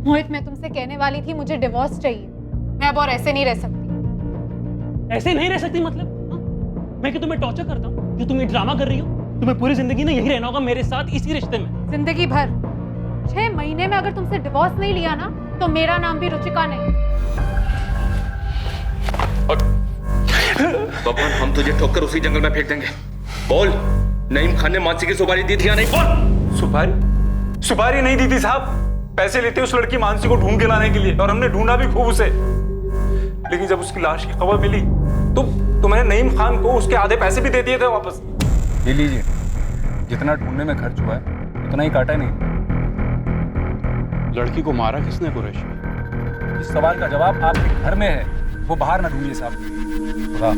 मोहित, मैं तुमसे कहने वाली थी मुझे डिवोर्स चाहिए। मैं अब और ऐसे नहीं रह सकती। ऐसे नहीं रह सकती मतलब? हाँ? मैं कि तुम्हें टॉर्चर करता हूँ जो तुम ये ड्रामा कर रही हो? तुम्हें पूरी जिंदगी ना यही रहना होगा मेरे साथ, इसी रिश्ते में। जिंदगी भर। 6 महीने में अगर तुमसे डिवोर्स नहीं लिया ना तो मेरा नाम भी रुचिका नहीं। बबन, हम तुझे ठोकर उसी जंगल में फेंक देंगे। बोल, नईम खान ने मानसी की सुपारी दी थी या नहीं? बोल। सुपारी नहीं दी थी साहब। पैसे लेते उस लड़की मानसी को ढूंढ के लाने के लिए, और हमने ढूंढा भी खूब उसे। लेकिन जब उसकी लाश की खबर मिली तो मैंने नईम खान को उसके आधे पैसे भी दे दिए थे वापस। ये लीजिए, जितना ढूंढने में खर्च हुआ है उतना ही काटा नहीं। लड़की को मारा किसने कुरैशी? इस सवाल का जवाब आपके घर में है, वो बाहर ना ढूंढिए साहब। खुदा।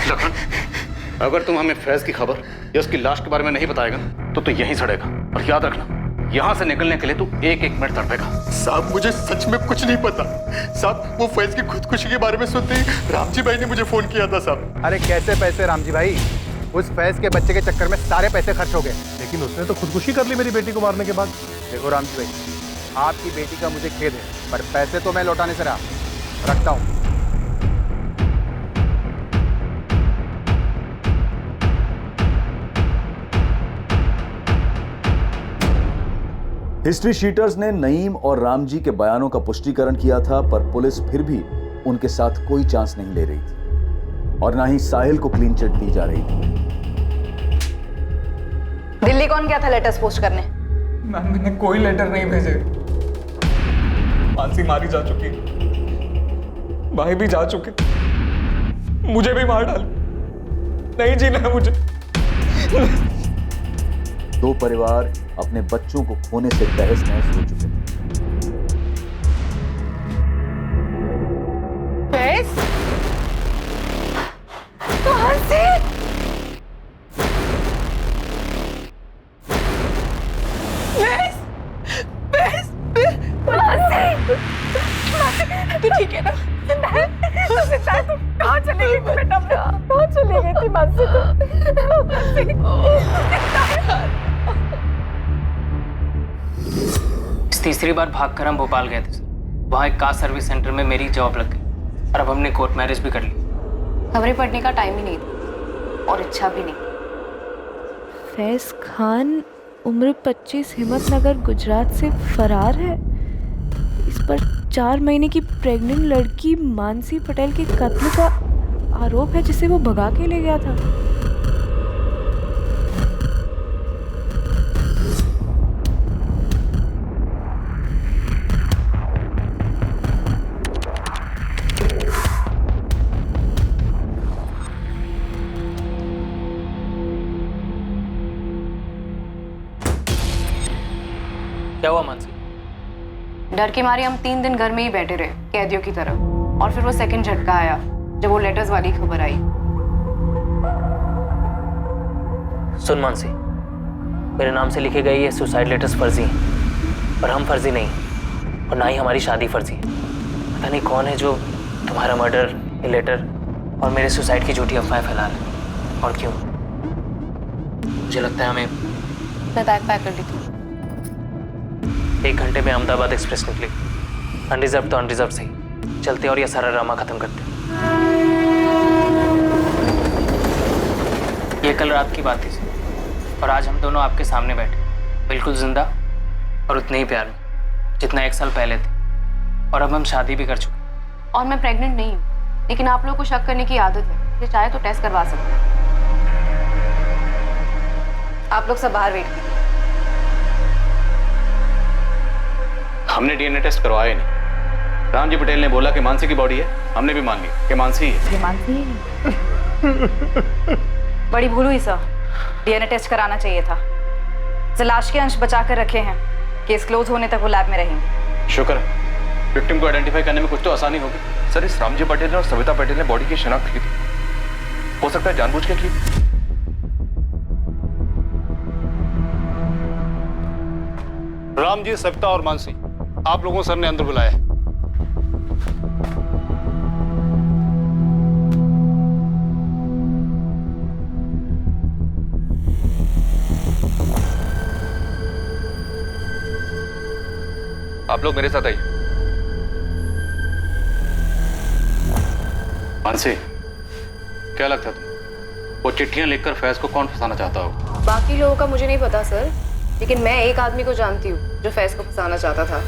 लखन, अगर तुम हमें फैज की खबर या उसकी लाश के बारे में नहीं बताएगा तो तू यहीं सड़ेगा। और याद रखना, यहाँ से निकलने के लिए तू एक मिनट तड़पेगा। साहब, मुझे सच में कुछ नहीं पता। साहब, वो फैज की खुदकुशी के बारे में सुनते ही रामजी भाई ने मुझे फोन किया था साहब। अरे कैसे पैसे रामजी भाई? उस फैज के बच्चे के चक्कर में सारे पैसे खर्च हो गए। लेकिन उसने तो खुदकुशी कर ली मेरी बेटी को मारने के बाद। देखो रामजी भाई, आपकी बेटी का मुझे खेद है, पर पैसे तो मैं लौटाने से रहा। रखता हूँ। हिस्ट्री शीटर्स ने नईम और रामजी के बयानों का पुष्टिकरण किया था, पर पुलिस फिर भी उनके साथ कोई चांस नहीं ले रही थी और ना ही साहिल को क्लीन चिट दी जा रही थी। दिल्ली कौन गया था लेटर्स पोस्ट करने? मैम, मैंने कोई लेटर नहीं भेजे। मानसी मारी जा चुकी, भाई भी जा चुके, मुझे भी मार डाल। नहीं जीना है मुझे। दो परिवार अपने बच्चों को खोने से तहस नहस हो चुके थे। तू ठीक है ना? कहाँ चली गई बेटा? कहाँ चली गई थी मानसी? तीसरी बार भागकर हम भोपाल गए थे। वहाँ एक कार सर्विस सेंटर में मेरी जॉब लग गई और अब हमने कोर्ट मैरिज भी कर ली। खबरें पढ़ने का टाइम ही नहीं था और इच्छा भी नहीं। फैज खान उम्र 25, हिम्मतनगर, गुजरात से फरार है। इस पर 4 महीने की प्रेग्नेंट लड़की मानसी पटेल के कत्ल का आरोप है, जिसे वो भगा के ले गया था। क्या हुआ मानसी? डर की मारी हम 3 दिन घर में ही बैठे रहे, कैदियों की तरह। और फिर वो सेकंड झटका आया जब वो लेटर्स वाली खबर आई। सुन मानसी, मेरे नाम से लिखे गए ये सुसाइड लेटर्स फर्जी हैं, और हम फर्जी नहीं, और ना ही हमारी शादी फर्जी है। पता नहीं कौन है जो तुम्हारा मर्डर, ये लेटर और मेरे सुसाइड की झूठी अफवाहें फैला रहा है। और क्यों? मुझे लगता है हमें मैं बैग पैक कर ली थी। 1 घंटे में अहमदाबाद एक्सप्रेस निकली। अनरिजर्व तो अनरिजर्व सही, चलते और यह सारा ड्रामा खत्म करते। ये कल रात की बात थी और आज हम दोनों आपके सामने बैठे, बिल्कुल जिंदा और उतने ही प्यार में जितना 1 साल पहले थे। और अब हम शादी भी कर चुके। और मैं प्रेग्नेंट नहीं हूँ, लेकिन आप लोगों को शक करने की आदत है। ये चाहे तो टेस्ट करवा सकते हैं। आप लोग सब बाहर वेट कीजिए। हमने डीएनए टेस्ट करवाया नहीं। रामजी पटेल ने बोला कि मानसी की बॉडी है, हमने भी मान लिया कि मानसी ही है। ये मानसी है। बड़ी भूल हुई सर, डीएनए टेस्ट कराना चाहिए था। सर, लाश के अंश बचा कर रखे हैं, केस क्लोज होने तक वो लैब में रहेंगे। शुक्र है, विक्टिम को आइडेंटिफाई करने में कुछ तो आसानी होगी। सर, इस रामजी पटेल और सविता पटेल ने बॉडी की शिनाख्त की थी। हो सकता है जानबूझ के की। रामजी, सविता और मानसी, आप लोगों सर ने अंदर बुलाया है। आप लोग मेरे साथ आइए। मानसी, क्या लगता है तुम्हें वो चिट्ठियां लिखकर फैज को कौन फंसाना चाहता होगा? बाकी लोगों का मुझे नहीं पता सर, लेकिन मैं एक आदमी को जानती हूँ जो फैज को फंसाना चाहता था।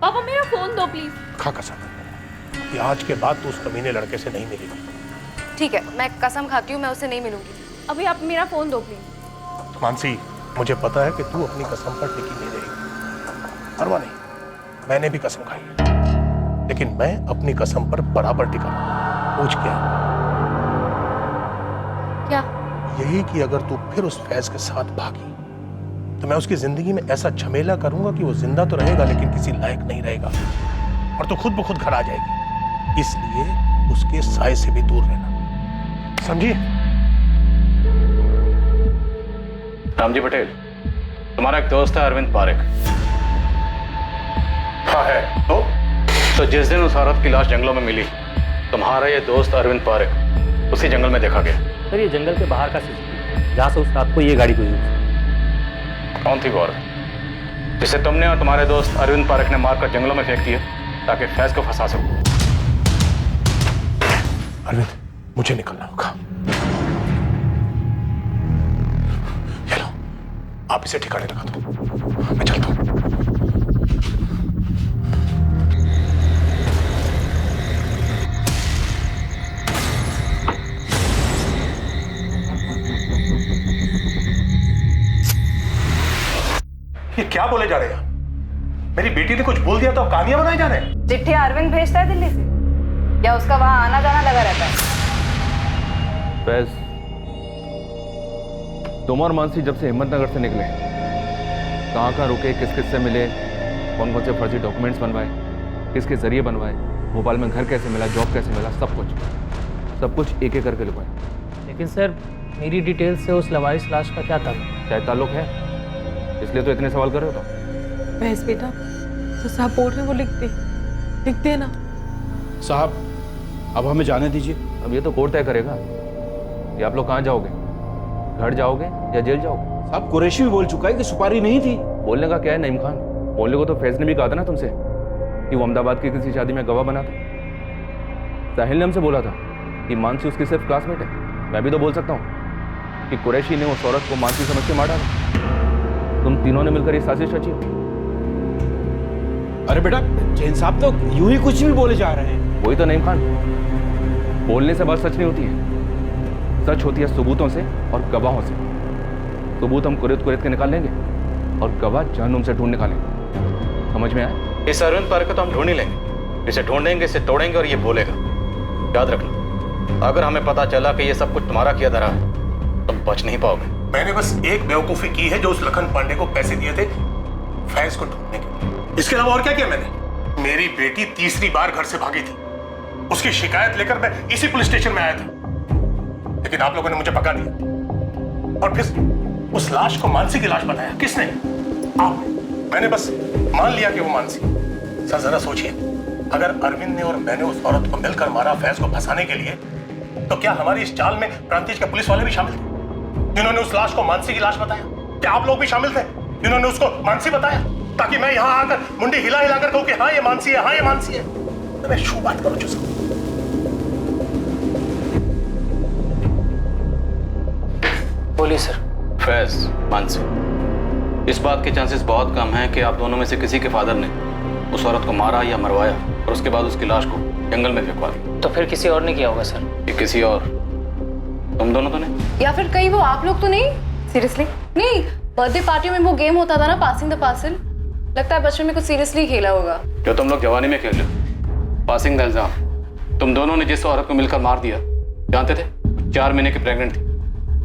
पापा मेरा फोन दो प्लीज। खा कसम कि आज के बाद तू उस कमीने लड़के से नहीं मिलेगी। ठीक है, मैं कसम खाती हूँ मैं उससे नहीं मिलूंगी। अभी आप मेरा फोन दो प्लीज। मानसी, मुझे पता है कि तू अपनी कसम पर टिकी नहीं रहेगी। परवाह नहीं, मैंने भी कसम खाई है, लेकिन मैं अपनी कसम पर बराबर टिका। पूछ क्या? यही कि अगर तू फिर उस फैज के साथ भागी तो मैं उसकी जिंदगी में ऐसा झमेला करूंगा कि वो जिंदा तो रहेगा लेकिन किसी लायक नहीं रहेगा, और तो खुद ब खुद घर आ जाएगी। इसलिए उसके साय से भी दूर रहना, समझी? रामजी पटेल, तुम्हारा एक दोस्त है अरविंद पारेख। हाँ है। तो जिस दिन उस औरत की लाश जंगलों में मिली, तुम्हारा ये दोस्त अरविंद पारेख उसी जंगल में देखा गया। सर ये जंगल के बाहर का सीसीटीवी जहाँ से उस रात को ये गाड़ी गुजरी। कौन थी वो औरत जिसे तुमने और तुम्हारे दोस्त अरविंद पारेख ने मारकर जंगलों में फेंक दिया ताकि फैज को फंसा सको? अरविंद, मुझे निकलना होगा। ये लो, आप इसे ठिकाने लगा दो, मैं चलता हूं। ये क्या बोले जा रहे हैं? मेरी बेटी ने कुछ बोल दिया तो कहानियां बनाई जा रहे हैं। चिट्ठी अरविंद भेजता है दिल्ली से, या उसका वहां आना जाना लगा रहता है? फैज, तुम और मानसी जब से हिम्मतनगर से निकले, कहाँ कहाँ रुके, किस किस से मिले, कौन कौन से फर्जी डॉक्यूमेंट्स बनवाए, किसके जरिए बनवाए, भोपाल में घर कैसे मिला, जॉब कैसे मिला, सब कुछ एक एक करके लिखवाए। लेकिन सर मेरी डिटेल से उस लवारिस लाश का क्या ताल्लुक? क्या ताल्लुक है? इसलिए तो इतने सवाल कर रहे हो। भैंस बेटा तो साहब बोल रहे हैं वो लिख दे ना। साहब, अब हमें जाने दीजिए। अब ये तो कोर्ट तय करेगा कि आप लोग कहाँ जाओगे, घर जाओगे या जेल जाओगे। साहब कुरैशी भी बोल चुका है कि सुपारी नहीं थी। बोलने का क्या है नईम खान, बोलने को तो फैज ने भी कहा था ना तुमसे कि वो अहमदाबाद की किसी शादी में गवाह बना था। साहिल ने हमसे बोला था कि मानसी उसकी सिर्फ क्लासमेट है। मैं भी तो बोल सकता हूँ कि कुरैशी ने उस औरत को मानसी समझ के मार डाला। तुम तीनों ने मिलकर ये साजिश रची। अरे बेटा, जैन साहब तो यूं ही कुछ भी बोले जा रहे हैं। वही तो नईम खान, बोलने से बात सच नहीं होती है, सच होती है सबूतों से और गवाहों से। सबूत हम कुरेद के निकाल लेंगे और गवाह जहन्नुम से ढूंढ निकालेंगे। समझ में आया? इस अरविंद पारेख को तो हम ढूंढ ही लेंगे, इसे ढूंढेंगे, इसे तोड़ेंगे और ये बोलेगा। याद रखना, अगर हमें पता चला कि ये सब कुछ तुम्हारा किया धरा है, तुम बच नहीं पाओगे। मैंने बस एक बेवकूफी की है जो उस लखन पांडे को पैसे दिए थे फैज को ढूंढने के लिए। इसके अलावा और क्या किया मैंने? मेरी बेटी तीसरी बार घर से भागी थी, उसकी शिकायत लेकर मैं इसी पुलिस स्टेशन में आया था, लेकिन आप लोगों ने मुझे भगा दिया और फिर उस लाश को मानसी की लाश बताया। किसने? आपने। मैंने बस मान लिया कि वो मानसी। सर जरा सोचिए, अगर अरविंद ने और मैंने उस औरत को मिलकर मारा फैज को फंसाने के लिए, तो क्या हमारी इस चाल में प्रांतिज के पुलिस वाले भी शामिल थे जिन्होंने उस लाश को मानसी की लाश बताया? क्या आप लोग भी शामिल थे जिन्होंने उसको मानसी बताया, ताकि मैं यहां आकर मुंडी हिला हिलाकर कहूं कि हाँ ये मानसी है, हाँ ये मानसी है? तो मैं शू बात करूं चुस्को। बोलिए सर। फैज, मानसी, इस बात के चांसेस बहुत कम हैं कि आप दोनों में से किसी के फादर ने उस औरत को मारा या मरवाया और उसके बाद उसकी लाश को जंगल में फेंकवा दी। तो फिर किसी और ने किया होगा सर? ये किसी और, तुम दोनों तो नहीं? या फिर कहीं वो आप लोग तो नहीं? सीरियसली? नहीं, बर्थडे पार्टी में वो गेम होता था ना, पासिंग द पार्सल, लगता है बचपन में कुछ सीरियसली खेला होगा। जो तुम लोग जवानी में खेल रहे हो, पासिंग द इल्जाम। तुम दोनों ने जिस औरत को मिलकर मार दिया, जानते थे 4 महीने की प्रेग्नेंट थी,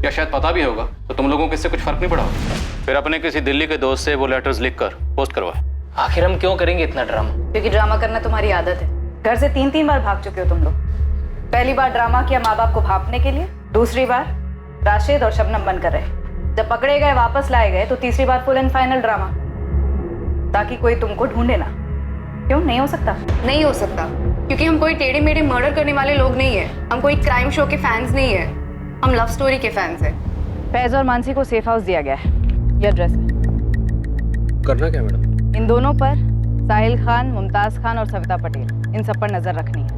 या शायद पता भी होगा, तो तुम लोगों को इससे कुछ फर्क नहीं पड़ा होगा। फिर अपने किसी दिल्ली के दोस्त से वो लेटर्स लिखकर पोस्ट करवाए। आखिर हम क्यों करेंगे इतना ड्रामा? क्योंकि ड्रामा करना तुम्हारी आदत है। घर से 3-3 बार भाग चुके हो तुम लोग। पहली बार ड्रामा किया माँ बाप को भापने के लिए, दूसरी बार राशिद और शबनम बनकर रहे, जब पकड़े गए वापस लाए गए, तो तीसरी बार फुल एंड फाइनल ड्रामा, ताकि कोई तुमको ढूंढे ना। क्यों नहीं हो सकता? नहीं हो सकता, क्योंकि हम कोई टेढ़े मेढ़े मर्डर करने वाले लोग नहीं है। हम कोई क्राइम शो के फैंस नहीं है, हम लव स्टोरी के फैंस हैं। फैज और मानसी को सेफ हाउस दिया गया है। ये एड्रेस है। करना क्या मैडम? इन दोनों पर साहिल खान, मुमताज खान और सविता पटेल, इन सब पर नजर रखनी है।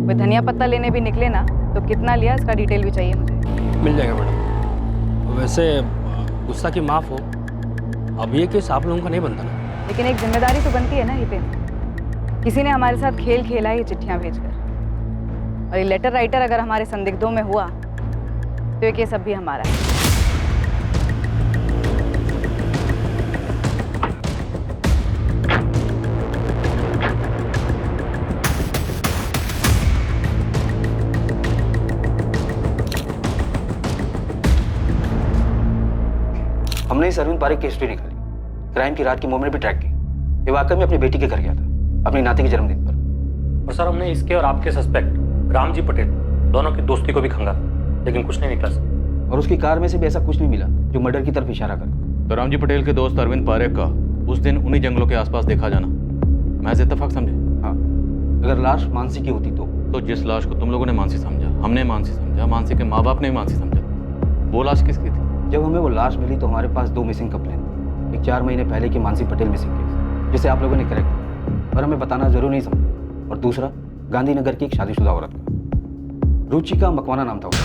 कोई धनिया पत्ता लेने भी निकले ना तो कितना लिया इसका डिटेल भी चाहिए मुझे। मिल जाएगा मैडम। वैसे गुस्सा की माफ़ हो, अब ये केस आप लोगों का नहीं बनता ना। लेकिन एक जिम्मेदारी तो बनती है ना हितेन। किसी ने हमारे साथ खेल खेला है ये चिट्ठियां भेजकर, और ये लेटर राइटर अगर हमारे संदिग्धों में हुआ तो ये केस अब भी हमारा है। हमने इस अरविंद पारेख की हिस्ट्री निकाली, क्राइम की रात की मोमेंट भी ट्रैक की। ये वाकई में अपनी बेटी के घर गया था, अपनी नाती के जन्मदिन पर। और सर हमने इसके और आपके सस्पेक्ट रामजी पटेल दोनों की दोस्ती को भी खंगा, लेकिन कुछ नहीं निकला सर। और उसकी कार में से भी ऐसा कुछ नहीं मिला जो मर्डर की तरफ इशारा करे। तो रामजी पटेल के दोस्त अरविंद पारेख का उस दिन उन्हीं जंगलों के आसपास देखा जाना महज इत्तेफाक समझे? हाँ, अगर लाश मानसी की होती तो जिस लाश को तुम लोगों ने मानसी समझा, हमने मानसी समझा, मानसी के माँ बाप ने मानसी समझा, वो लाश किसकी थी? जब हमें वो लाश मिली तो हमारे पास 2 मिसिंग कंप्लेन थी। एक 4 महीने पहले की मानसी पटेल मिसिंग केस, जिसे आप लोगों ने करेक्ट किया और हमें बताना जरूर नहीं समझा। और दूसरा गांधीनगर की एक शादीशुदा औरत का, रुचिका मकवाना नाम था उसका।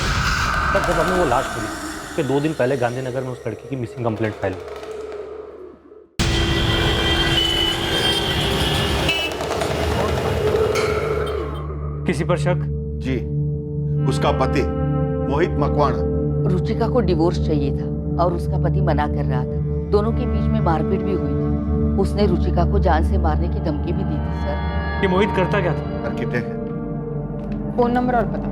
सर जब हमने वो लाश मिली उसके 2 दिन पहले गांधीनगर में उस लड़की की मिसिंग कंप्लेंट फाइल हुई। किसी पर शक? जी, उसका पति मोहित मकवाना। रुचिका को डिवोर्स चाहिए था और उसका पति मना कर रहा था। दोनों के बीच में मारपीट भी हुई थी। उसने रुचिका को जान से मारने की धमकी भी दी थी सर। ये मोहित करता क्या था? आर्किटेक्ट है। फोन नंबर और पता।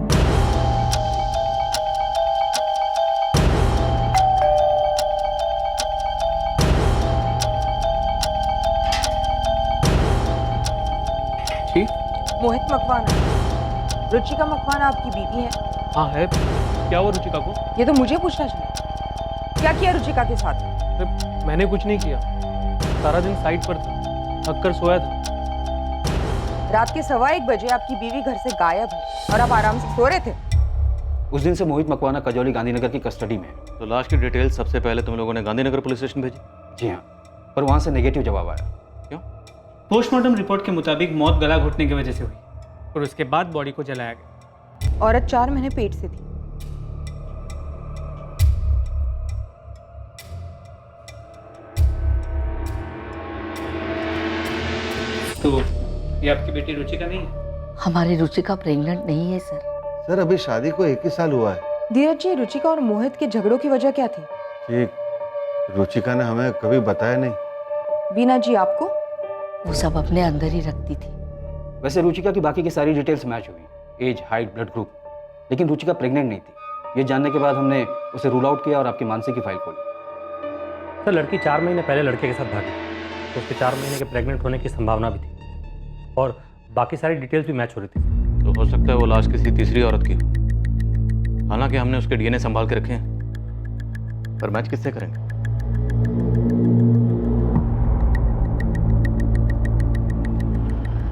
मोहित मकवाना, रुचिका मकवाना आपकी बीवी है? हाँ है। क्या हुआ रुचिका को? ये तो मुझे पूछना चाहिए। क्या किया रुचिका के साथ? मैंने कुछ नहीं किया, सारा दिन साइट पर था, थक कर सोया था। रात के 1:15 बजे आपकी बीवी घर से गायब है और आप आराम से सो रहे थे। उस दिन से मोहित मकवाना कजौली गांधीनगर की कस्टडी में है। तो लाश की डिटेल सबसे पहले तुम लोगों ने गांधीनगर पुलिस स्टेशन भेजी? जी हाँ, पर वहाँ से नेगेटिव जवाब आया। क्यों? पोस्टमार्टम रिपोर्ट के मुताबिक मौत गला घुटने की वजह से हुई और उसके बाद बॉडी को जलाया गया। औरत 4 महीने पेट से थी। तो ये आपकी बेटी रुचिका नहीं है? हमारी रुचिका प्रेग्नेंट नहीं है सर। सर अभी शादी को 1 ही साल हुआ है। धीरज जी, रुचिका और मोहित के झगड़ों की वजह क्या थी? ठीक, रुचिका ने हमें कभी बताया नहीं। बीना जी आपको? वो सब अपने अंदर ही रखती थी। वैसे रुचिका की बाकी की सारी डिटेल्स मैच हुई, एज, हाइट, ब्लड ग्रुप, लेकिन रुचिका प्रेग्नेंट नहीं थी। ये जानने के बाद हमने उसे रूल आउट किया और आपकी मानसी की फाइल खोली। सर लड़की 4 महीने पहले लड़के के साथ भागी, तो उसके 4 महीने के प्रेग्नेंट होने की संभावना भी थी और बाकी सारी डिटेल्स भी मैच हो रही थी। तो हो सकता है वो लाश किसी तीसरी औरत की हो। हालांकि हमने उसके डीएनए संभाल के रखे हैं, पर मैच किससे करेंगे?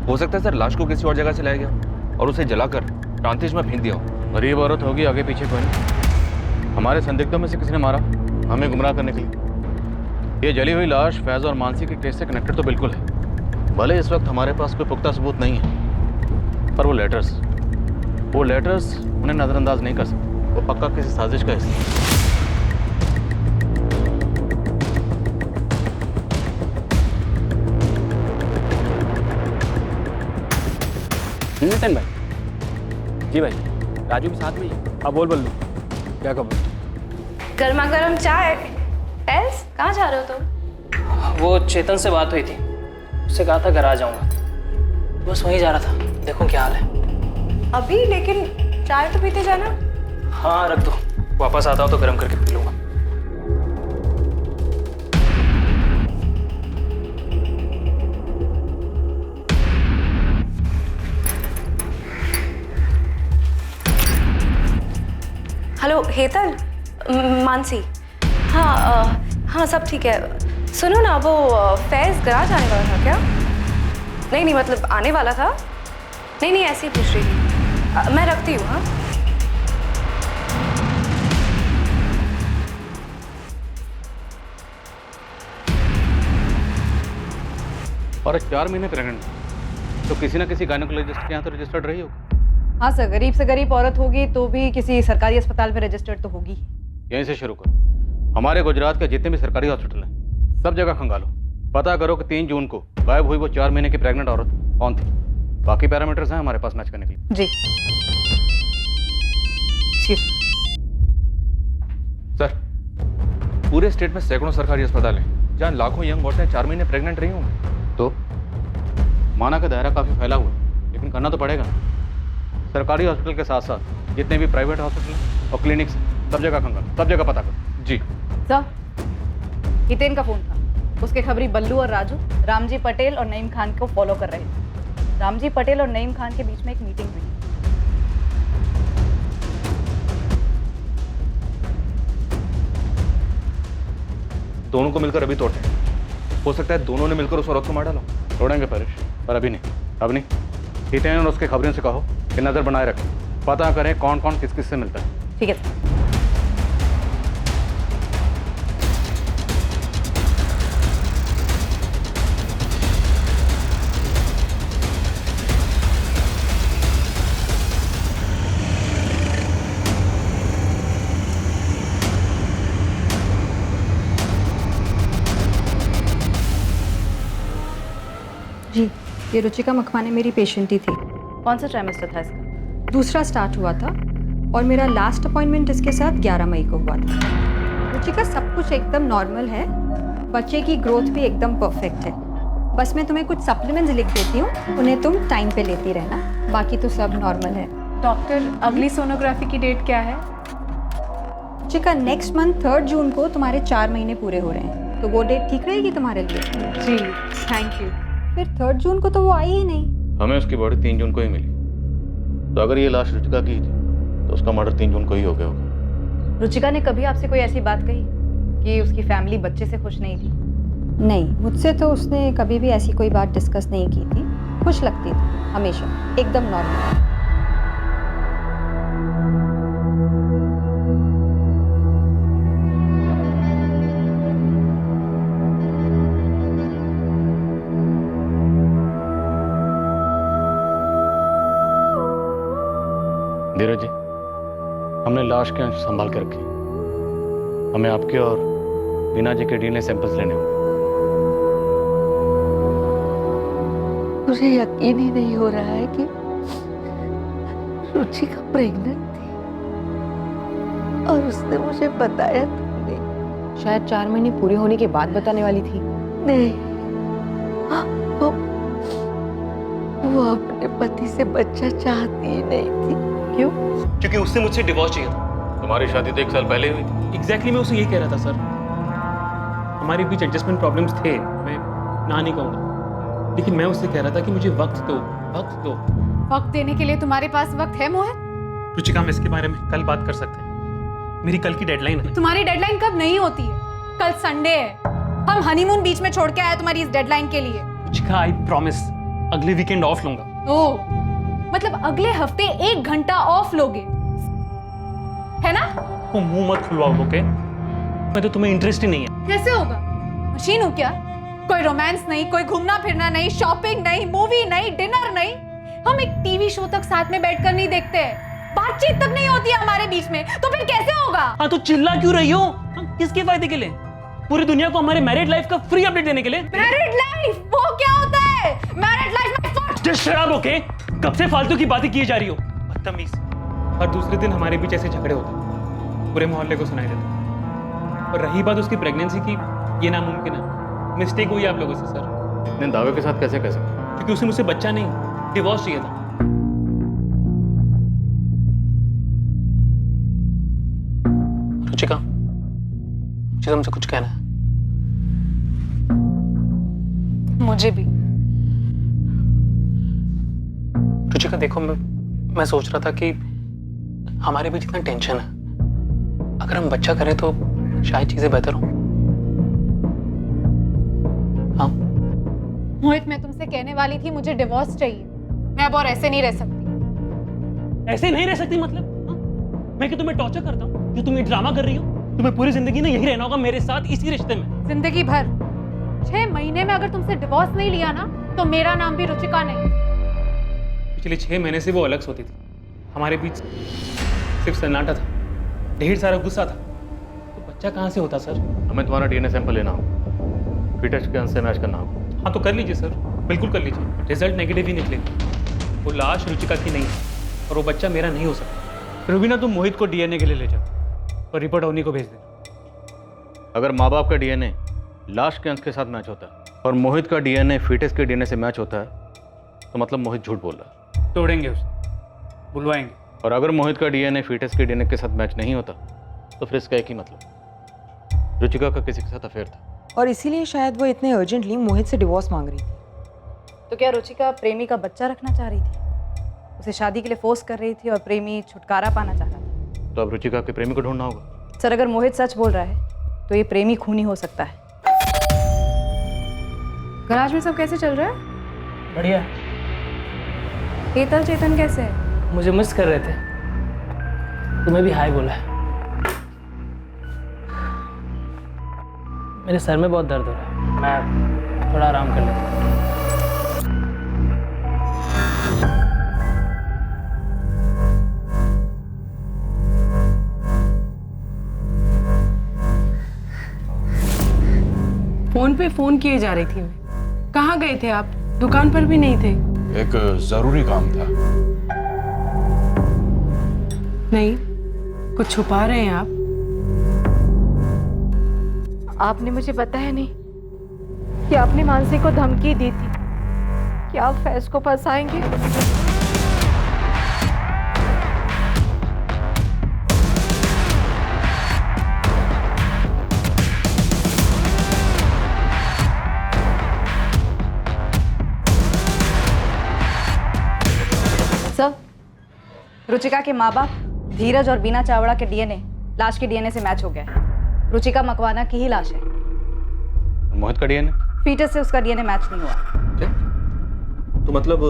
हो सकता है सर लाश को किसी और जगह से लाया गया और उसे जलाकर प्रांतिज में फेंक दिया हो। गरीब औरत होगी, आगे पीछे कोई नहीं। हमारे संदिग्धों में से किसी ने मारा हमें गुमराह करने के लिए। ये जली हुई लाश फैज और मानसी के केस से कनेक्टेड तो बिल्कुल है। भले इस वक्त हमारे पास कोई पुख्ता सबूत नहीं है, पर वो लेटर्स उन्हें नजरअंदाज नहीं कर सकते। वो पक्का किसी साजिश का हिस्सा। नितिन भाई। जी भाई, राजू भी साथ में ही। हाँ बोल बल्लू, क्या खबर? गर्मा गर्म चाय। फैज, कहाँ जा रहे हो तुम? वो चेतन से बात हुई थी, उससे कहा था घर आ जाऊंगा, बस वहीं जा रहा था। देखो क्या हाल है अभी, लेकिन चाय तो पीते जाना। हाँ रख दो, वापस आता हो तो गर्म करके पी लूंगा। हेलो हेतल, मानसी। हाँ हाँ सब ठीक है। सुनो ना, वो फैज गराज आने वाला था क्या? नहीं मतलब आने वाला था। नहीं ऐसे ही पूछ रही थी। मैं रखती हूँ। हाँ और 4 महीने प्रेग्नेंट, तो किसी ना किसी गायनेकोलॉजिस्ट के यहाँ तो रजिस्टर्ड रही होगी। हाँ सर, गरीब से गरीब औरत होगी तो भी किसी सरकारी अस्पताल में रजिस्टर्ड तो होगी। यहीं से शुरू करो। हमारे गुजरात के जितने भी सरकारी हॉस्पिटल हैं सब जगह खंगालो, पता करो कि 3 जून को गायब हुई वो 4 महीने की प्रेग्नेंट औरत कौन थी। बाकी पैरामीटर्स हैं हमारे पास मैच करने के लिए। जी सर, पूरे स्टेट में सैकड़ों सरकारी अस्पताल हैं जहाँ लाखों यंग औरतें 4 महीने प्रेग्नेंट रही होंगी। तो माना का दायरा काफ़ी फैला हुआ है, लेकिन करना तो पड़ेगा। सरकारी हॉस्पिटल के साथ साथ जितने भी प्राइवेट हॉस्पिटल और क्लिनिक्स सब जगह खंगालो, सब जगह पता करो। जी सर, हितेन का फोन था। उसके खबरी बल्लू और राजू रामजी पटेल और नईम खान को फॉलो कर रहे थे। रामजी पटेल और नईम खान के बीच में एक मीटिंग हुई। दोनों को मिलकर अभी तोड़ते हैं। हो सकता है दोनों ने मिलकर उस औरत को मार डालो। तोड़ेंगे परेश, पर अभी नहीं। अब नहीं। हितेन और उसके खबरों से कहो कि नज़र बनाए रखें, पता करें कौन कौन किस किस से मिलता है। ठीक है। जी, ये रुचिका मखमाने मेरी पेशेंट ही थी। कौन सा ट्राइमेस्टर था इसका? दूसरा स्टार्ट हुआ था और मेरा लास्ट अपॉइंटमेंट इसके साथ 11 मई को हुआ था। रुचिका सब कुछ एकदम नॉर्मल है, बच्चे की ग्रोथ भी एकदम परफेक्ट है। बस मैं तुम्हें कुछ सप्लीमेंट्स लिख देती हूँ, उन्हें तुम टाइम पे लेती रहना, बाकी तो सब नॉर्मल है। डॉक्टर, अगली सोनोग्राफी की डेट क्या है? रुचिका, नेक्स्ट मंथ 3 जून को तुम्हारे 4 महीने पूरे हो रहे हैं, तो वो डेट ठीक रहेगी तुम्हारे लिए? जी, थैंक यू। फिर 3 जून को तो वो आई ही नहीं। हमें उसकी बॉडी 3 जून को ही मिली, तो अगर ये लाश रुचिका की थी तो उसका मर्डर 3 जून को ही हो गया होगा। रुचिका ने कभी आपसे कोई ऐसी बात कही कि उसकी फैमिली बच्चे से खुश नहीं थी? नहीं, मुझसे तो उसने कभी भी ऐसी कोई बात डिस्कस नहीं की थी। खुश लगती थी हमेशा, एकदम नॉर्मल। धीरज जी, हमने लाश के अंश संभाल के रखे। हमें आपके और बीना जी के डीएनए सैंपल्स लेने होंगे। मुझे यकीन ही नहीं हो रहा है कि रुचिका प्रेग्नेंट थी और उसने मुझे बताया तक नहीं। शायद 4 महीने पूरे होने के बाद बताने वाली थी। नहीं, वो अपने पति से बच्चा चाहती ही नहीं थी। क्यों? क्योंकि उससे मुझसे डिवोर्स चाहिए था। तुम्हारी शादी तो 1 साल पहले हुई थी। एग्जैक्टली मैं उसे यही कह रहा था सर। हमारे बीच एडजस्टमेंट प्रॉब्लम्स थे, मैं ना नहीं कहूँगा, लेकिन मैं उससे कह रहा था कि मुझे वक्त दो, वक्त दो। वक्त देने के लिए तुम्हारे पास वक्त है मोहित? रुचिका, हम इसके बारे में कल बात कर सकते हैं। मेरी कल की डेडलाइन है। तुम्हारी डेडलाइन कब नहीं होती है? कल संडे है, हम हनीमून बीच में छोड़ के आए तुम्हारी इस डेडलाइन के लिए। रुचिका, आई प्रॉमिस अगले वीकेंड ऑफ लूंगा। ओह, मतलब अगले हफ्ते 1 घंटा ऑफ लोगे, है ना? वो मुंह मत खुलवाओ, ओके? मैं तो तुम्हें इंटरेस्ट ही नहीं है। कैसे होगा? मशीन हूँ क्या? कोई रोमांस नहीं, कोई घूमना फिरना नहीं, शॉपिंग नहीं, मूवी नहीं, डिनर नहीं। हम एक टीवी शो तक साथ में बैठकर नहीं देखते, बातचीत तक नहीं होती है हमारे बीच में, तो फिर कैसे होगा? हाँ, तो चिल्ला क्यों रही हो? किसके फायदे के लिए? पूरी दुनिया को हमारे मैरिड लाइफ का फ्री अपडेट देने के लिए? मैरिड लाइफ वो क्या होता है? मैरिड लाइफ में फर्स्ट शराब, ओके? कब से फालतू की बातें किए जा रही हो? बदतमीज। हर दूसरे दिन हमारे बीच ऐसे झगड़े होते, पूरे मोहल्ले को सुनाई देते। और रही बात उसकी प्रेगनेंसी की, ये नामुमकिन है। मिस्टेक हुई आप लोगों से सर। इतने दावे के साथ कैसे कह सकते? क्योंकि उसे मुझसे बच्चा नहीं, डिवोर्स चाहिए था। रुचिका, मुझे तुमसे कुछ कहना है। मुझे भी। रुचिका, देखो, मैं सोच रहा था कि हमारे बीच इतना टेंशन है, अगर हम बच्चा करें तो शायद चीजें बेहतर हो। हाँ, मोहित, मैं तुमसे कहने वाली थी मुझे डिवोर्स चाहिए। मैं अब और ऐसे नहीं रह सकती। ऐसे नहीं रह सकती मतलब? हाँ? मैं कि तुम्हें टॉर्चर करता हूँ जो तुम ये ड्रामा कर रही हो? तुम्हें पूरी जिंदगी ना यही रहना होगा मेरे साथ, इसी रिश्ते में। जिंदगी भर। 6 महीने में अगर तुमसे डिवोर्स नहीं लिया ना तो मेरा नाम भी रुचिका नहीं। पिछले 6 महीने से वो अलग सोती थी। हमारे बीच सिर्फ सन्नाटा था, ढेर सारा गुस्सा था। तो बच्चा कहाँ से होता सर? हमें तुम्हारा डीएनए सैंपल लेना होगा, फिटनेस के अंश से मैच करना होगा। हाँ तो कर लीजिए सर, बिल्कुल कर लीजिए। रिजल्ट नेगेटिव ही निकलेगा। वो लाश रुचिका की नहीं है और वो बच्चा मेरा नहीं हो सकता। रुबीना, तुम मोहित को डीएनए के लिए ले जाओ और रिपोर्ट अवनी को भेज देना। अगर माँ बाप का डीएनए लाश के अंश के साथ मैच होता है और मोहित का डीएनए फीटस के डीएनए से मैच होता है तो मतलब मोहित झूठ बोल रहा है। तोड़ेंगे उसे, बुलवाएंगे। और अगर मोहित का डीएनए फीटस के डीएनए के साथ मैच नहीं होता तो फिर इसका एक ही मतलब, रुचिका का किसी के साथ अफेयर था। और इसीलिए शायद वो इतने अर्जेंटली मोहित से डिवोर्स मांग रही थी। तो क्या रुचिका प्रेमी का बच्चा रखना चाह रही थी? उसे शादी के लिए फोर्स कर रही थी और प्रेमी छुटकारा पाना चाह रहा था। तो अब रुचिका के प्रेमी को ढूंढना होगा। सर, अगर मोहित सच बोल रहा है तो ये प्रेमी खूनी हो सकता है। गराज में सब कैसे चल रहा है? बढ़िया। हेतल चेतन कैसे है? मुझे मिस कर रहे थे, तुम्हें भी हाय बोला है। मेरे सर में बहुत दर्द हो रहा है, मैं थोड़ा आराम कर लेता हूँ। फोन पे फोन किए जा रही थी मैं। कहाँ गए थे आप? दुकान पर भी नहीं थे। एक जरूरी काम था। नहीं, कुछ छुपा रहे हैं आप? आपने मुझे बताया नहीं कि आपने मानसी को धमकी दी थी कि आप फैज को फंसाएंगे। सर, रुचिका के माँ बाप धीरज और बीना चावड़ा के डीएनए लाश के डीएनए से मैच हो गया है। रुचिका मकवाना की ही लाश है। मोहित का डीएनए? फीटस से उसका डीएनए मैच नहीं हुआ। क्या? तो मतलब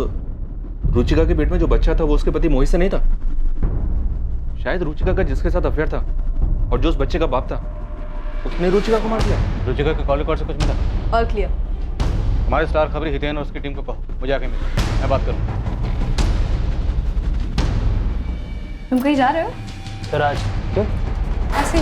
रुचिका के पेट में जो बच्चा था वो उसके पति मोहित से नहीं था? शायद रुचिका का जिसके साथ अफेयर था और जो उस बच्चे का बाप था उसने रुचिका को मार दिया। रुचिका के कॉल रिकॉर्ड से कुछ मिला? All clear. हमारे स्टार खबरी हितेन और उसकी टीम को कहो मुझे आके मिलो, मैं बात करूँ। तुम कहीं जा रहे हो? सर आज क्यों? ऐसे।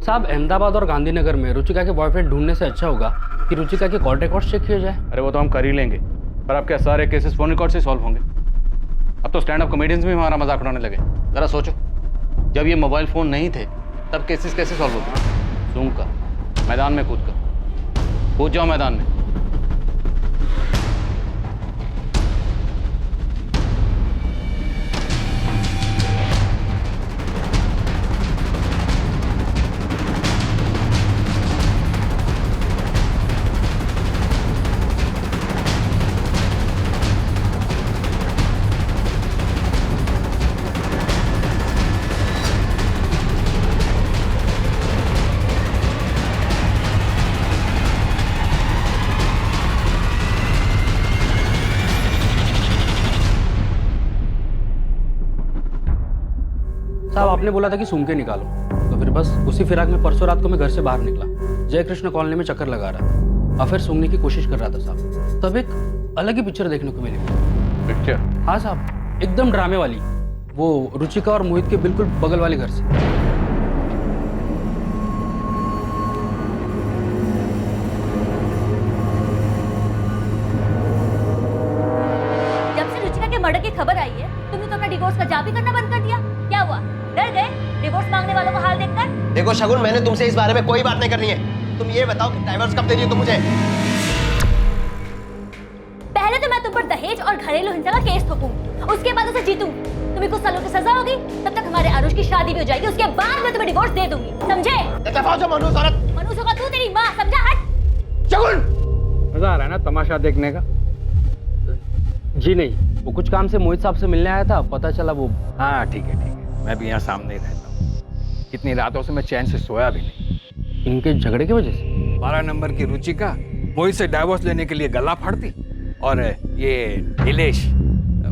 साहब, अहमदाबाद और गांधीनगर में रुचिका के बॉयफ्रेंड ढूंढने से अच्छा होगा कि रुचिका के कॉल रिकॉर्ड चेक किए जाए। अरे वो तो हम कर ही लेंगे, पर आपके सारे केसेस फोन रिकॉर्ड से सॉल्व होंगे। अब तो स्टैंड अप कॉमेडियंस भी हमारा मजाक उड़ाने लगे। जरा सोचो, जब ये मोबाइल फोन नहीं थे तब केसेस कैसे सॉल्व होते? सूंघ का, मैदान में कूद जाओ मैदान में। साहब, आपने बोला था कि सूंघ के निकालो, तो फिर बस उसी फिराक में परसों रात को मैं घर से बाहर निकला, जय कृष्ण कॉलोनी में चक्कर लगा रहा और फिर सूंघने की कोशिश कर रहा था साहब। तब एक अलग ही पिक्चर देखने को मिली। पिक्चर? हाँ साहब, एकदम ड्रामे वाली, वो रुचिका और मोहित के बिल्कुल बगल वाले घर से। जब से रुचिका के मर्डर की खबर आई है तुमने तो अपना डिवोर्स का जाप ही करना बंद कर दिया। क्या हुआ? डर गए डिवोर्स मांगने वालों का हाल देखकर? देखो शगुन, मैंने तुमसे इस बारे में कोई बात नहीं करनी है। तुम ये बताओ कि डाइवोर्स कब दे रही हो तुम मुझे? पहले तो मैं तुम पर दहेज और घरेलू हिंसा का केस ठोकूंगी, उसके बाद उसे जीतूंगी। तुम्हें कुछ सालों की सजा होगी, तब तक हमारे आरुष की शादी भी हो जाएगी, उसके बाद मैं तुम्हें डिवोर्स दे दूंगी, समझे? मनुष्य होगा तू, तेरी माँ, समझा? हट। शगुन, मजा आ रहा है ना तमाशा देखने का? जी नहीं, वो वो कुछ काम से मोहित साहब से मिलने आया था, पता चला वो। हाँ ठीक है, मैं भी यहाँ सामने ही रहता हूँ। कितनी रातों से मैं चैन से सोया भी नहीं। इनके झगड़े की वजह से 12 नंबर की रुचिका मोहित से डाइवोर्स लेने के लिए गला फाड़ती, और ये नीलेश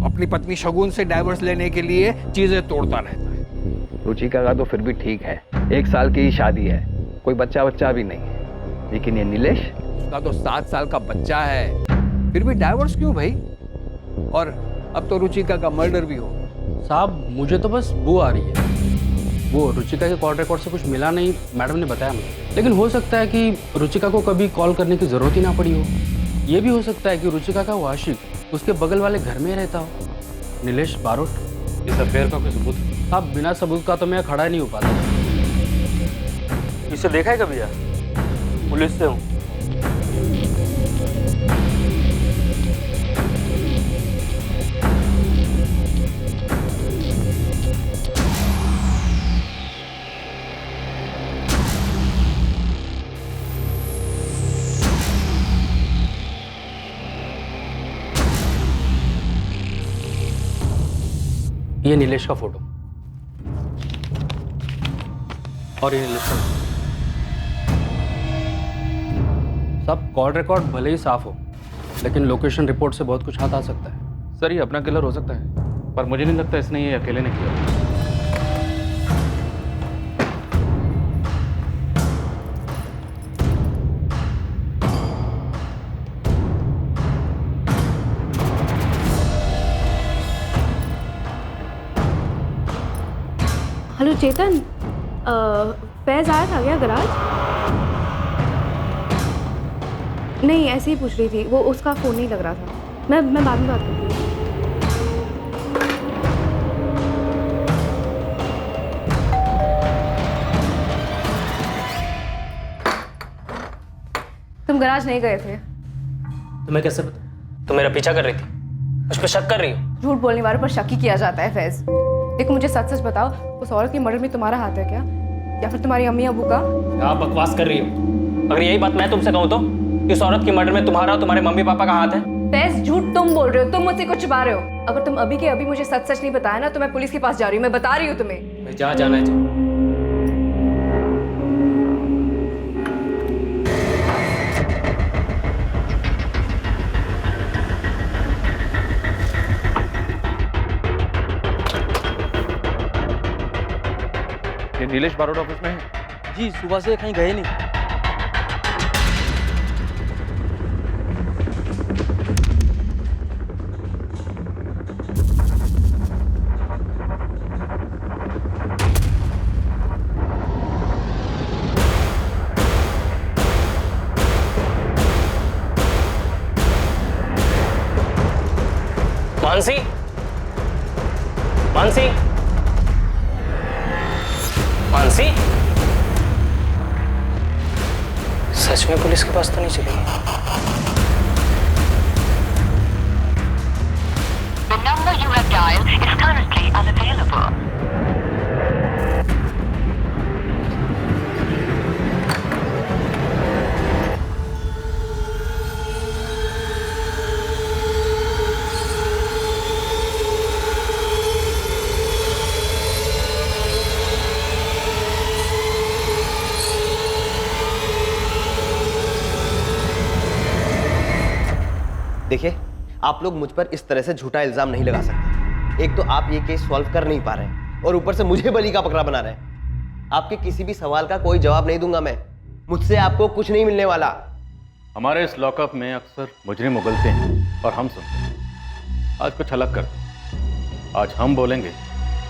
अपनी पत्नी शगुन से डाइवोर्स लेने के लिए चीजें तोड़ता रहता है। रुचिका का तो फिर भी ठीक है, 1 साल की ही शादी है, कोई बच्चा भी नहीं है। लेकिन ये नीलेश, उसका तो 7 साल का बच्चा है, फिर भी डाइवोर्स क्यों भाई? और अब तो रुचिका का मर्डर भी हो। साहब मुझे तो बस बू आ रही है। वो रुचिका के कॉल रिकॉर्ड से कुछ मिला नहीं, मैडम ने बताया मुझे। लेकिन हो सकता है कि रुचिका को कभी कॉल करने की ज़रूरत ही ना पड़ी हो। ये भी हो सकता है कि रुचिका का वो आशिक उसके बगल वाले घर में रहता हो, नीलेश बारोट। इस अफेयर का कोई सबूत? साहब बिना सबूत का तो मैं खड़ा ही नहीं हो पाता। इसे देखा है कभी यार? पुलिस से हूँ। ये नीलेश का फोटो और ये नीलेश का। सब कॉल रिकॉर्ड भले ही साफ हो, लेकिन लोकेशन रिपोर्ट से बहुत कुछ हाथ आ सकता है। सर ये अपना किलर हो सकता है, पर मुझे नहीं लगता इसने ये अकेले ने किया। हेलो चेतन, फैज आया था क्या गराज? नहीं, ऐसे ही पूछ रही थी, वो उसका फ़ोन नहीं लग रहा था। मैं बाद में बात करती हूँ। तुम गराज नहीं गए थे? तुम्हें कैसे पता? तुम मेरा पीछा कर रही थी, मुझ पर शक कर रही हो? झूठ बोलने वालों पर शक ही किया जाता है फैज। देखो मुझे सच सच बताओ, उस औरत के मर्डर में तुम्हारा हाथ है क्या, या फिर तुम्हारी अम्मी अबू का? आप बकवास कर रही हो। अगर यही बात मैं तुमसे कहूँ तो इस औरत की मर्डर में तुम्हारा और तुम्हारे मम्मी पापा का हाथ है? फैज झूठ तुम बोल रहे हो, तुम मुझसे कुछ छुपा रहे हो। अगर तुम अभी के अभी मुझे सच सच नहीं बताया ना तो मैं पुलिस के पास जा रही हूँ, मैं बता रही हूँ तुम्हें। जहाँ जाना है जा। ये नीलेश बारोट ऑफिस में है? जी, सुबह से कहीं गए नहीं। मानसी, मानसी, मानसी, सच में पुलिस के पास तो नहीं चली? The number you have dialed is currently unavailable. देखिए, आप लोग मुझ पर इस तरह से झूठा इल्जाम नहीं लगा सकते। एक तो आप ये केस सॉल्व कर नहीं पा रहे हैं और ऊपर से मुझे बली का बकरा बना रहे हैं। आपके किसी भी सवाल का कोई जवाब नहीं दूंगा मैं। मुझसे आपको कुछ नहीं मिलने वाला। हमारे इस लॉकअप में अक्सर मुजरिम उगलते हैं और हम सुनते हैं। आज कुछ अलग करते हैं। आज हम बोलेंगे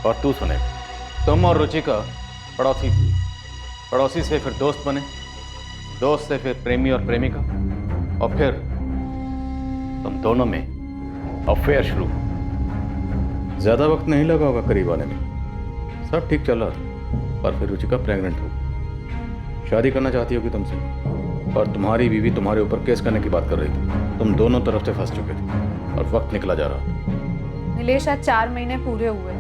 और तू सुनेगा। तुम और रुचिका पड़ोसी थी, पड़ोसी से फिर दोस्त बने, दोस्त से फिर प्रेमी और प्रेमिका, और फिर तुम दोनों में अफेयर शुरू। ज़्यादा वक्त नहीं लगा होगा करीब आने में। सब ठीक चल रहा था, पर फिर रुचिका प्रेग्नेंट हो, शादी करना चाहती होगी तुमसे, और तुम्हारी बीवी तुम्हारे ऊपर केस करने की बात कर रही थी। तुम दोनों तरफ से फंस चुके थे और वक्त निकला जा रहा था। नीलेश, आज 4 महीने पूरे हुए।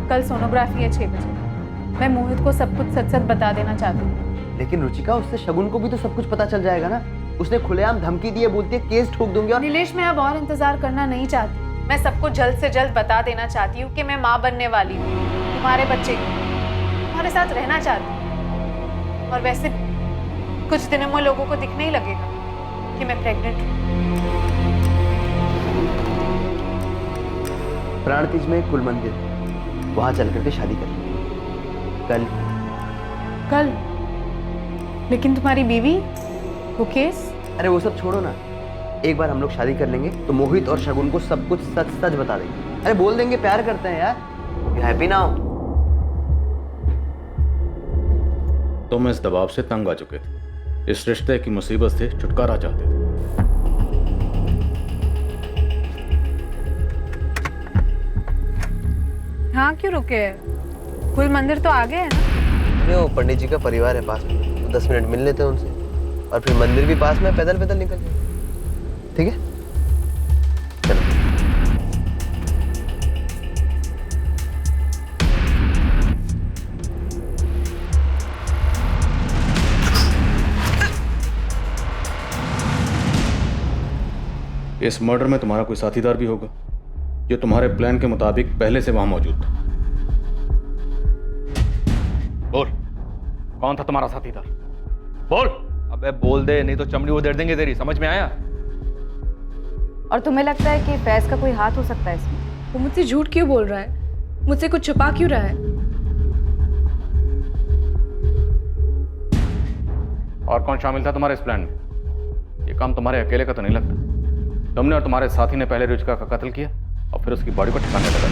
कल सोनोग्राफी है 6 बजे। मैं मोहित को सब कुछ सच सच बता देना चाहती हूँ। लेकिन रुचिका, उससे शगुन को भी तो सब कुछ पता चल जाएगा ना। उसने खुलेआम धमकी दी है, बोलती है केस ठोक दूंगी। और नीलेश, मैं अब और इंतजार करना नहीं चाहती। मैं सबको जल्द से जल्द बता देना चाहती हूँ कि मैं माँ बनने वाली हूँ, तुम्हारे बच्चे तुम्हारे साथ रहना चाहती हूँ। और वैसे कुछ दिनों में लोगों को दिखने ही लगेगा कि मैं प्रेग्नेंट हूँ। प्राणतीज में कुल मंदिर, वहां चल करके शादी कर कल। कल? लेकिन तुम्हारी बीवी, वो केस? अरे वो सब छोड़ो ना, एक बार हम लोग शादी कर लेंगे तो मोहित और शगुन को सब कुछ सच सच बता देंगे। अरे बोल देंगे प्यार करते हैं यार। हैप्पी ना हो? तुम इस दबाव से तंग आ चुके थे, इस रिश्ते की मुसीबत से छुटकारा चाहते थे। हाँ क्यों रुके? कुल मंदिर तो आगे है ना? अरे वो पंडित जी का परिवार है पास में, 10 मिनट मिल लेते हैं उनसे और फिर मंदिर भी पास में, पैदल पैदल निकल जाए। ठीक है चलो। इस मर्डर में तुम्हारा कोई साथीदार भी होगा जो तुम्हारे प्लान के मुताबिक पहले से वहां मौजूद था। बोल, कौन था तुम्हारा साथीदार? बोल। अबे बोल दे, नहीं तो चमड़ी उधेड़ देंगे तेरी। समझ में आया? और तुम्हें लगता है कि फैज का कोई हाथ हो सकता है इसमें? वो मुझसे झूठ क्यों बोल रहा है? मुझसे कुछ छुपा क्यों रहा है? और कौन शामिल था तुम्हारे इस प्लान में? ये काम तुम्हारे अकेले का तो नहीं लगता। तुमने और तुम्हारे साथी ने पहले रुचिका का कत्ल किया और फिर उसकी बॉडी को ठिकाने लगा।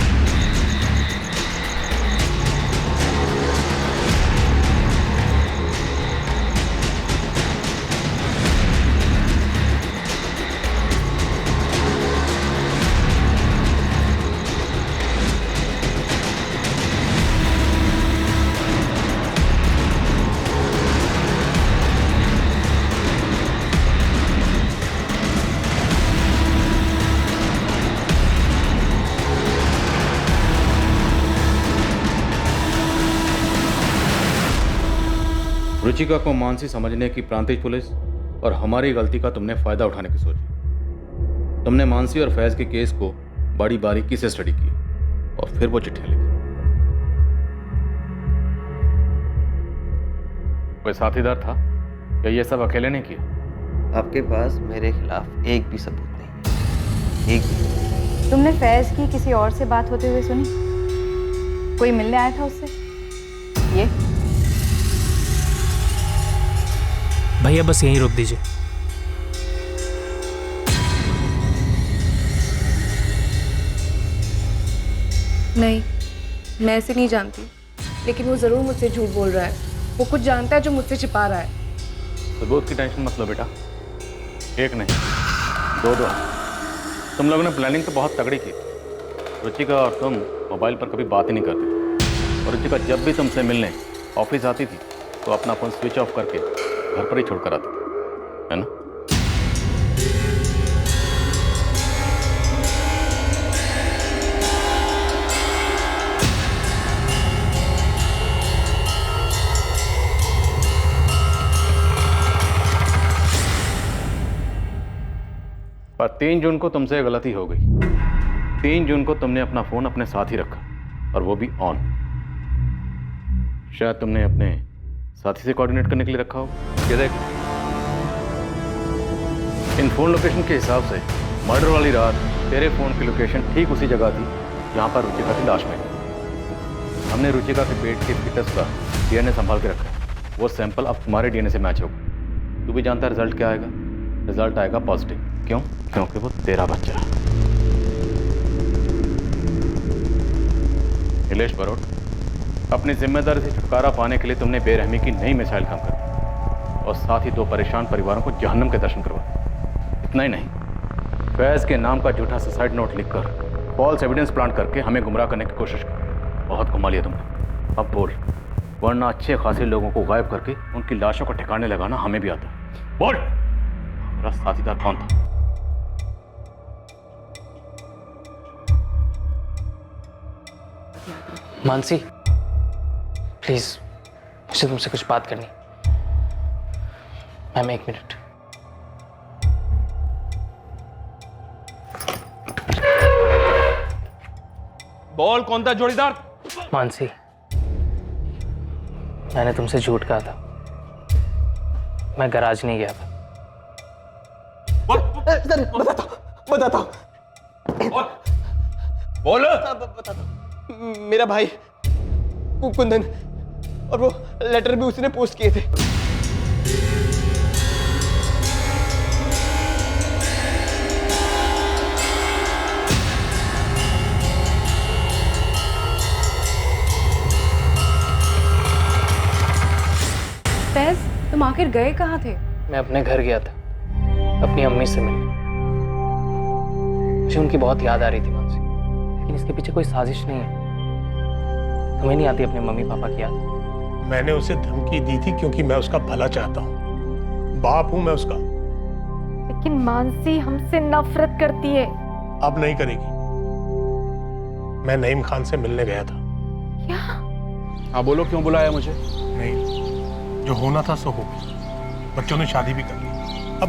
रुचिका को मानसी समझने की प्रांतिज पुलिस और हमारी गलती का तुमने फायदा उठाने की सोची। तुमने मानसी और फैज के केस को बड़ी बारीकी से स्टडी किया और फिर वो चिट्ठियां लिखी। कोई साथीदार था या ये सब अकेले ने किया? आपके पास मेरे खिलाफ एक भी सबूत नहीं, एक भी। तुमने फैज की किसी और से बात होते हुए सुनी? कोई मिलने आया था उससे? ये भैया बस यहीं रोक दीजिए। नहीं, मैं ऐसे नहीं जानती, लेकिन वो जरूर मुझसे झूठ बोल रहा है। वो कुछ जानता है जो मुझसे छिपा रहा है। सबूत की टेंशन मत लो बेटा, एक नहीं दो। तुम लोगों ने प्लानिंग तो बहुत तगड़ी की। रुचिका और तुम मोबाइल पर कभी बात ही नहीं करते और रुचिका जब भी तुमसे मिलने ऑफिस आती थी तो अपना फोन स्विच ऑफ करके घर पर ही छोड़कर आती थी, है ना? पर 3 जून को तुमसे गलती हो गई। 3 जून को तुमने अपना फोन अपने साथ ही रखा और वो भी ऑन। शायद तुमने अपने साथी से कोऑर्डिनेट करने के लिए रखा हो। ये देख, इन फोन लोकेशन के हिसाब से मर्डर वाली रात तेरे फोन की लोकेशन ठीक उसी जगह थी जहां पर रुचिका की लाश मिली। हमने रुचिका के पेट के फीटस का डीएनए संभाल के रखा है। वो सैंपल अब तुम्हारे डीएनए से मैच होगा। तू भी जानता है रिजल्ट क्या आएगा? रिजल्ट आएगा पॉजिटिव। क्यों? क्योंकि वो तेरा बच्चा है। नीलेश बरोड़, अपनी जिम्मेदारी से छुटकारा पाने के लिए तुमने बेरहमी की नई मिसाइल काम कर दी और साथ ही 2 परेशान परिवारों को जहन्नम के दर्शन करवा। इतना ही नहीं, फैज के नाम का झूठा सुसाइड नोट लिखकर फॉल्स एविडेंस प्लांट करके हमें गुमराह करने की कोशिश की। बहुत घुमा लिया तुमने। अब बोल, वरना अच्छे खासे लोगों को गायब करके उनकी लाशों को ठिकाने लगाना हमें भी आता है। बोल, मेरा साथीदार कौन था? मानसी प्लीज, मुझे तुमसे कुछ बात करनी। Ma'am 1 minute. बोल कौन था जोड़ीदार? मानसी, मैंने तुमसे झूठ कहा था। मैं गराज नहीं गया था। सर बताता हूँ। बोल। बताता हूँ। मेरा भाई कुंदन, और वो लेटर भी उसने पोस्ट किए थे। फैज, तुम आखिर गए कहाँ थे? मैं अपने घर गया था अपनी अम्मी से मिलने। मुझे उनकी बहुत याद आ रही थी मानसी, लेकिन इसके पीछे कोई साजिश नहीं है। तुम्हें नहीं आती अपने मम्मी पापा की याद? मैंने उसे धमकी दी थी क्योंकि मैं उसका भला चाहता हूँ, बाप हूं मैं उसका। लेकिन मानसी हमसे नफरत करती है। अब नहीं करेगी। मैं नईम खान से मिलने गया था। क्या? हाँ बोलो, क्यों बुलाया मुझे? नहीं, जो होना था सो हो गया। बच्चों ने शादी भी कर ली, अब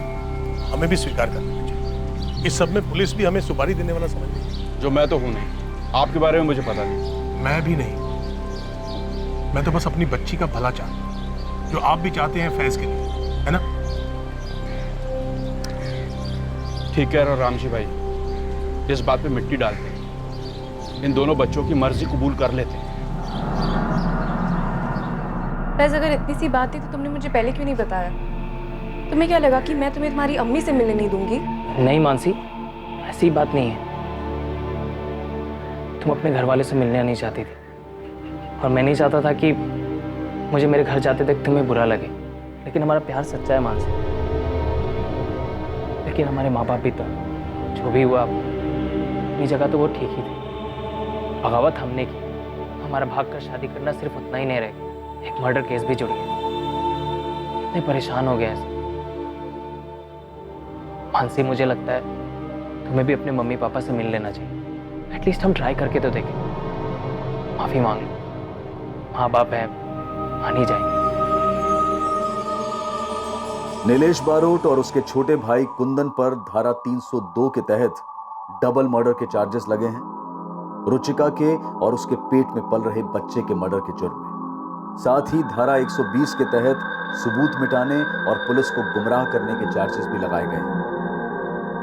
हमें भी स्वीकार करना चाहिए। इस सब में पुलिस भी हमें सुपारी देने वाला समझ नहीं। जो मैं तो हूं नहीं, आपके बारे में मुझे पता नहीं। मैं भी नहीं, मैं तो बस अपनी बच्ची का भला चाहता हूं, जो आप भी चाहते हैं फैज के लिए, है ना? ठीक कह रहे हो रामजी भाई, इस बात पे मिट्टी डालते हैं। इन दोनों बच्चों की मर्जी कबूल कर लेते हैं। फैज, अगर इतनी सी बात थी तो तुमने मुझे पहले क्यों नहीं बताया? तुम्हें क्या लगा कि मैं तुम्हें तुम्हारी अम्मी से मिलने नहीं दूंगी? नहीं मानसी, ऐसी बात नहीं है। तुम अपने घर वाले से मिलने नहीं चाहती थी, और मैं नहीं चाहता था कि मुझे मेरे घर जाते तक तुम्हें बुरा लगे। लेकिन हमारा प्यार सच्चा है मानसी। लेकिन हमारे माँ बाप भी तो, जो भी हुआ अपनी जगह तो वो ठीक ही थे। बगावत हमने की, हमारा भाग कर शादी करना सिर्फ उतना ही नहीं रह गया, एक मर्डर केस भी जुड़ गया। इतने परेशान हो गए ऐसे। मानसी, मुझे लगता है तुम्हें भी अपने मम्मी पापा से मिल लेना चाहिए। एटलीस्ट हम ट्राई करके तो देखें। माफी मांग लो, माँ बाप है, मान ही जाएंगे। नीलेश बारोट और उसके छोटे भाई कुंदन पर धारा 302 के तहत डबल मर्डर के चार्जेस लगे हैं, रुचिका के और उसके पेट में पल रहे बच्चे के मर्डर के जुर्म में। साथ ही धारा 120 के तहत सबूत मिटाने और पुलिस को गुमराह करने के चार्जेस भी लगाए गए हैं।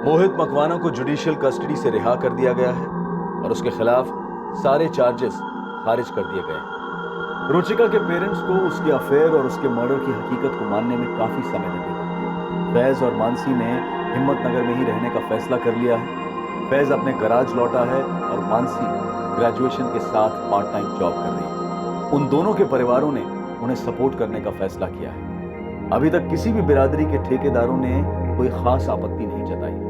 मोहित मकवाना को जुडिशियल कस्टडी से रिहा कर दिया गया है और उसके खिलाफ सारे चार्जेस खारिज कर दिए गए हैं। रुचिका के पेरेंट्स को उसके अफेयर और उसके मर्डर की हकीकत को मानने में काफी समय लगेगा। फैज और मानसी ने हिम्मतनगर में ही रहने का फैसला कर लिया है। फैज अपने गराज लौटा है और मानसी ग्रेजुएशन के साथ पार्ट टाइम जॉब कर रही है। उन दोनों के परिवारों ने उन्हें सपोर्ट करने का फैसला किया है। अभी तक किसी भी बिरादरी के ठेकेदारों ने कोई खास आपत्ति नहीं जताई।